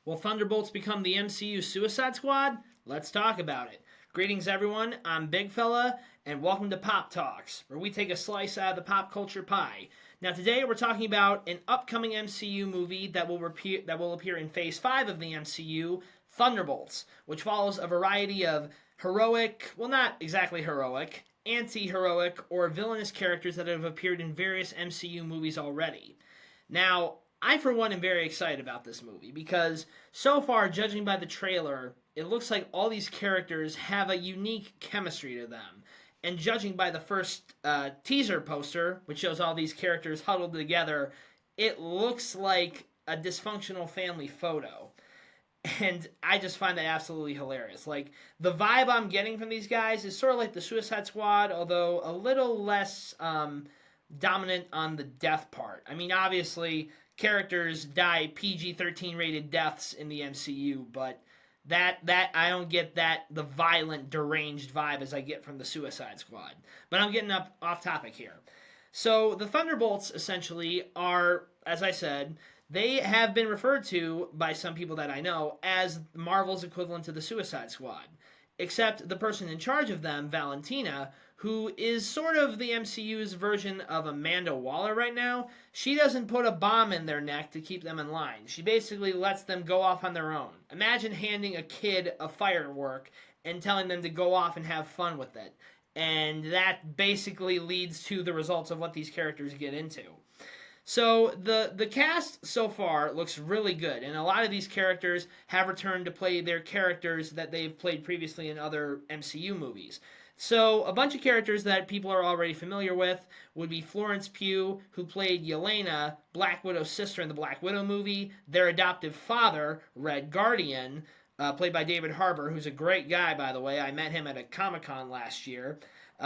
Will Thunderbolts become the MCU Suicide Squad? Let's talk about it. Greetings, everyone. I'm Big Fella, and welcome to Pop Talks, where we take a slice out of the pop culture pie. Now, today we're talking about an upcoming MCU movie that will appear in Phase 5 of the MCU, Thunderbolts, which follows a variety of heroic, well, not exactly heroic, anti-heroic, or villainous characters that have appeared in various MCU movies already. Now, I, for one, am very excited about this movie because so far, judging by the trailer, it looks like all these characters have a unique chemistry to them. And judging by the first teaser poster, which shows all these characters huddled together, it looks like a dysfunctional family photo. And I just find that absolutely hilarious. Like, the vibe I'm getting from these guys is sort of like the Suicide Squad, although a little less dominant on the death part. I mean, obviously, characters die PG-13 rated deaths in the MCU, but that I don't get that the violent, deranged vibe as I get from the Suicide Squad. But I'm getting off topic here. So the Thunderbolts essentially are, as I said, they have been referred to by some people that I know as Marvel's equivalent to the Suicide Squad. Except the person in charge of them, Valentina, who is sort of the MCU's version of Amanda Waller right now, she doesn't put a bomb in their neck to keep them in line. She basically lets them go off on their own. Imagine handing a kid a firework and telling them to go off and have fun with it. And that basically leads to the results of what these characters get into. So the cast so far looks really good, and a lot of these characters have returned to play their characters that they've played previously in other MCU movies. So a bunch of characters that people are already familiar with would be Florence Pugh, who played Yelena, Black Widow's sister in the Black Widow movie, their adoptive father, Red Guardian, played by David Harbour, who's a great guy, by the way. I met him at a Comic-Con last year.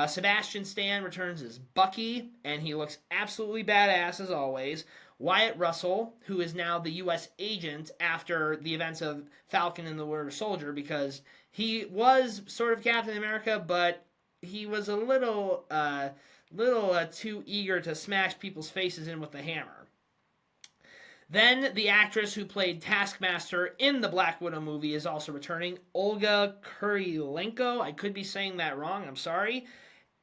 Sebastian Stan returns as Bucky, and he looks absolutely badass as always. Wyatt Russell, who is now the U.S. agent after the events of Falcon and the Winter Soldier, because he was sort of Captain America, but he was a little too eager to smash people's faces in with the hammer. Then the actress who played Taskmaster in the Black Widow movie is also returning, Olga Kurylenko. I could be saying that wrong, I'm sorry.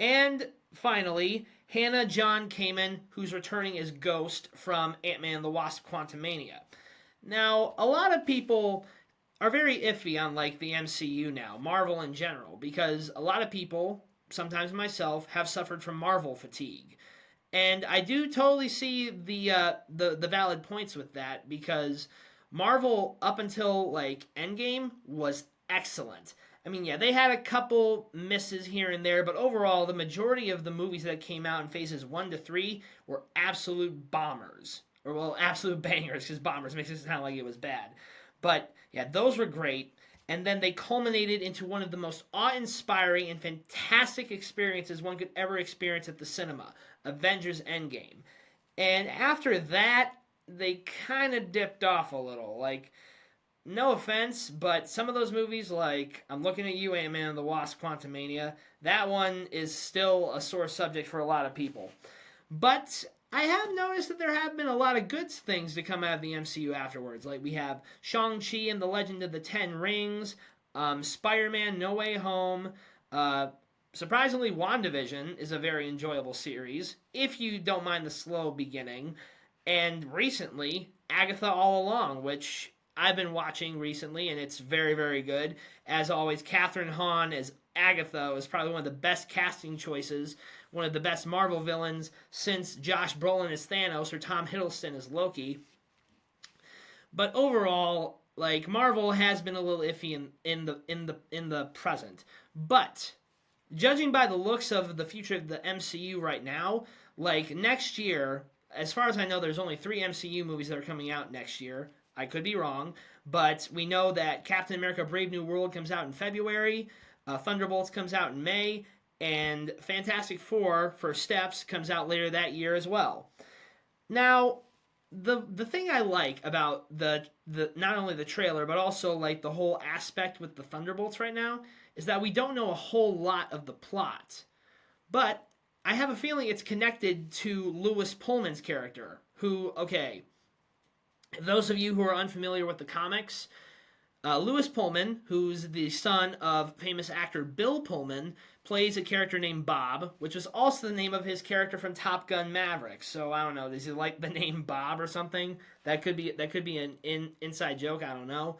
And finally, Hannah John Kamen, who's returning as Ghost from Ant-Man and the Wasp: Quantumania. Now, a lot of people are very iffy on like the MCU now, Marvel in general, because a lot of people, sometimes myself, have suffered from Marvel fatigue. And I do totally see the valid points with that, because Marvel up until like Endgame was excellent. I mean, yeah, they had a couple misses here and there, but overall, the majority of the movies that came out in phases 1 to 3 were absolute bombers. Or, well, absolute bangers, because bombers makes it sound like it was bad. But, yeah, those were great. And then they culminated into one of the most awe-inspiring and fantastic experiences one could ever experience at the cinema, Avengers Endgame. And after that, they kind of dipped off a little. Like, no offense, but some of those movies, like, I'm looking at you, Ant-Man and the Wasp: Quantumania, that one is still a sore subject for a lot of people. But I have noticed that there have been a lot of good things to come out of the MCU afterwards. Like, we have Shang-Chi and the Legend of the Ten Rings, Spider-Man No Way Home. Surprisingly, WandaVision is a very enjoyable series, if you don't mind the slow beginning. And recently, Agatha All Along, which I've been watching recently, and it's very, very good. As always, Kathryn Hahn as Agatha was probably one of the best casting choices, one of the best Marvel villains since Josh Brolin as Thanos or Tom Hiddleston as Loki. But overall, like, Marvel has been a little iffy in the present. But judging by the looks of the future of the MCU right now, like, next year, as far as I know, there's only 3 MCU movies that are coming out next year. I could be wrong, but we know that Captain America: Brave New World comes out in February, Thunderbolts comes out in May, and Fantastic Four: First Steps comes out later that year as well. Now, the thing I like about the not only the trailer but also like the whole aspect with the Thunderbolts right now is that we don't know a whole lot of the plot, but I have a feeling it's connected to Lewis Pullman's character, who, okay, Those of you who are unfamiliar with the comics, Lewis Pullman, who's the son of famous actor Bill Pullman, plays a character named Bob, which was also the name of his character from Top Gun Maverick. So I don't know, does he like the name Bob or something? That could be an inside joke. I don't know.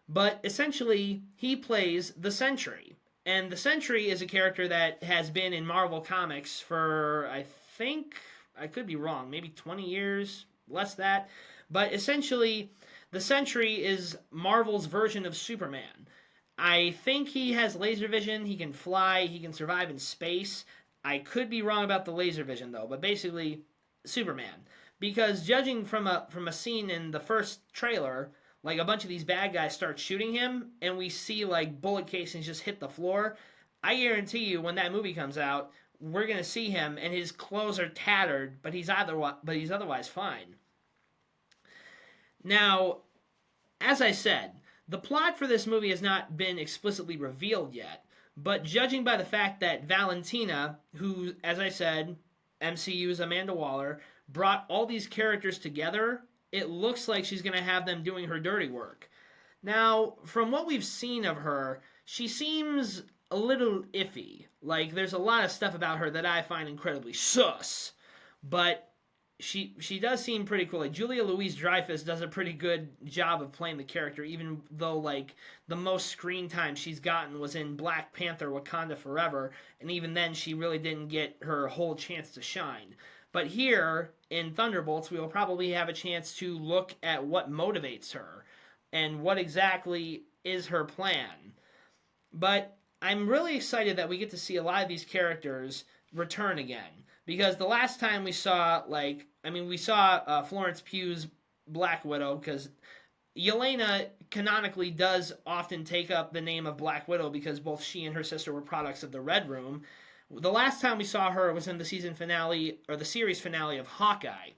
But essentially, he plays the Sentry, and the Sentry is a character that has been in Marvel Comics for, I think, I could be wrong, maybe 20 years, less that. But essentially, the Sentry is Marvel's version of Superman. I think he has laser vision, he can fly, he can survive in space. I could be wrong about the laser vision though, but basically Superman. Because judging from a scene in the first trailer, like a bunch of these bad guys start shooting him and we see like bullet casings just hit the floor, I guarantee you when that movie comes out, we're going to see him and his clothes are tattered, but he's otherwise fine. Now, as I said, the plot for this movie has not been explicitly revealed yet, but judging by the fact that Valentina, who, as I said, MCU's Amanda Waller, brought all these characters together, it looks like she's going to have them doing her dirty work. Now, from what we've seen of her, she seems a little iffy. Like, there's a lot of stuff about her that I find incredibly sus, but she does seem pretty cool. Like Julia Louis-Dreyfus does a pretty good job of playing the character, even though like the most screen time she's gotten was in Black Panther: Wakanda Forever, and even then she really didn't get her whole chance to shine. But here in Thunderbolts, we will probably have a chance to look at what motivates her and what exactly is her plan. But I'm really excited that we get to see a lot of these characters return again. Because the last time we saw, we saw Florence Pugh's Black Widow, because Yelena canonically does often take up the name of Black Widow because both she and her sister were products of the Red Room. The last time we saw her was in the season finale, or the series finale of Hawkeye.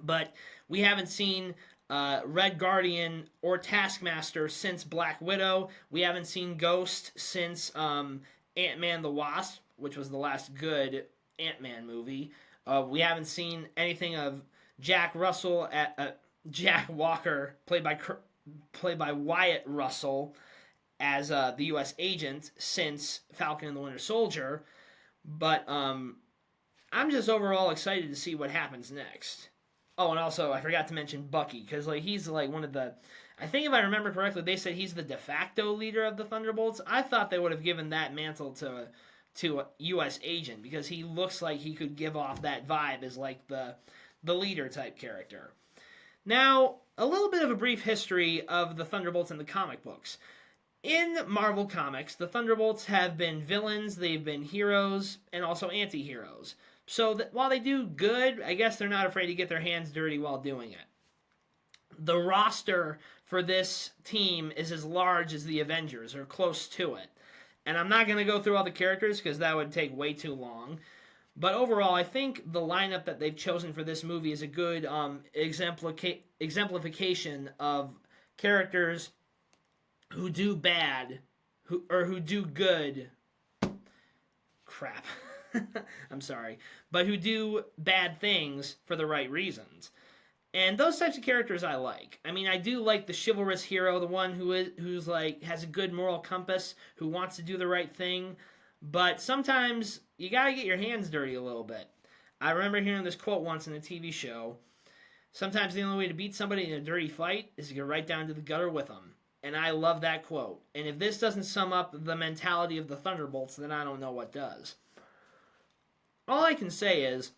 But we haven't seen Red Guardian or Taskmaster since Black Widow. We haven't seen Ghost since Ant-Man the Wasp, which was the last good Ant-Man movie. We haven't seen anything of Jack Walker, played by Wyatt Russell, as the U.S. agent since Falcon and the Winter Soldier. But I'm just overall excited to see what happens next. Oh, and also I forgot to mention Bucky, because he's one of the. I think if I remember correctly, they said he's the de facto leader of the Thunderbolts. I thought they would have given that mantle to a U.S. agent, because he looks like he could give off that vibe as the leader type character. Now, a little bit of a brief history of the Thunderbolts in the comic books. In Marvel Comics, the Thunderbolts have been villains, they've been heroes, and also anti-heroes. So while they do good, I guess they're not afraid to get their hands dirty while doing it. The roster for this team is as large as the Avengers, or close to it. And I'm not going to go through all the characters because that would take way too long. But overall, I think the lineup that they've chosen for this movie is a good exemplification of characters who do bad, who do good. Crap. I'm sorry. But who do bad things for the right reasons. And those types of characters I like. I mean, I do like the chivalrous hero, the one who's has a good moral compass, who wants to do the right thing. But sometimes you gotta get your hands dirty a little bit. I remember hearing this quote once in a TV show. Sometimes the only way to beat somebody in a dirty fight is to get right down to the gutter with them. And I love that quote. And if this doesn't sum up the mentality of the Thunderbolts, then I don't know what does. All I can say is,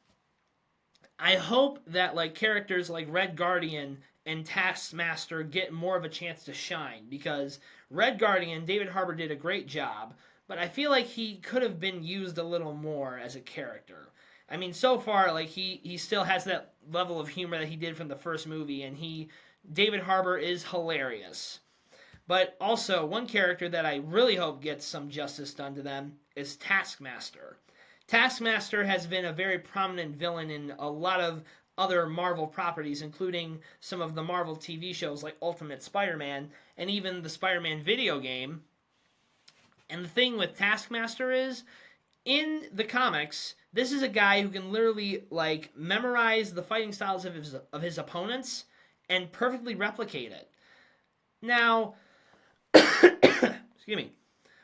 I hope that characters like Red Guardian and Taskmaster get more of a chance to shine, because Red Guardian, David Harbour did a great job, but I feel like he could have been used a little more as a character. I mean, so far, he still has that level of humor that he did from the first movie, and David Harbour is hilarious. But also, one character that I really hope gets some justice done to them is Taskmaster. Taskmaster has been a very prominent villain in a lot of other Marvel properties, including some of the Marvel TV shows like Ultimate Spider-Man, and even the Spider-Man video game. And the thing with Taskmaster is, in the comics, this is a guy who can literally memorize the fighting styles of his opponents, and perfectly replicate it. Now, excuse me.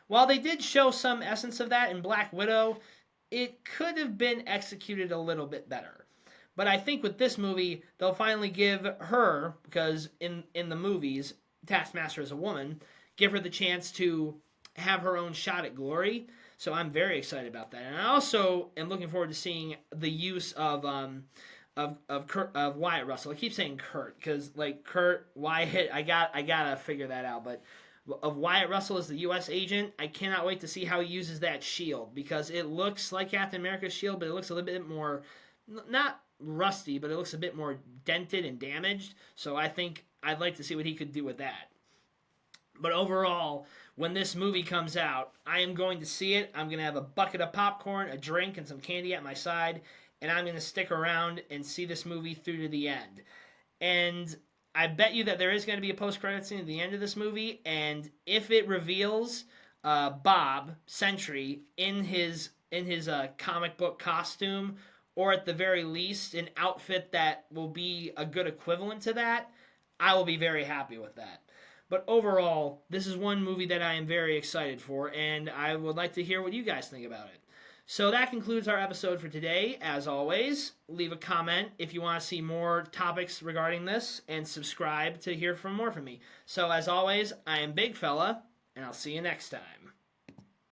While they did show some essence of that in Black Widow, it could have been executed a little bit better. But I think with this movie, they'll finally give her, because in the movies, Taskmaster is a woman, give her the chance to have her own shot at glory. So I'm very excited about that. And I also am looking forward to seeing the use of Wyatt Russell. I keep saying Kurt because like Kurt Wyatt, I gotta figure that out. But of Wyatt Russell as the U.S. agent, I cannot wait to see how he uses that shield, because it looks like Captain America's shield, but it looks a little bit more, not rusty, but it looks a bit more dented and damaged. So I think I'd like to see what he could do with that. But overall, when this movie comes out, I am going to see it. I'm going to have a bucket of popcorn, a drink, and some candy at my side, and I'm going to stick around and see this movie through to the end. And I bet you that there is going to be a post-credit scene at the end of this movie, and if it reveals Bob Sentry in his comic book costume, or at the very least an outfit that will be a good equivalent to that, I will be very happy with that. But overall, this is one movie that I am very excited for, and I would like to hear what you guys think about it. So that concludes our episode for today. As always, leave a comment if you want to see more topics regarding this, and subscribe to hear more from me. So as always, I am Big Fella, and I'll see you next time.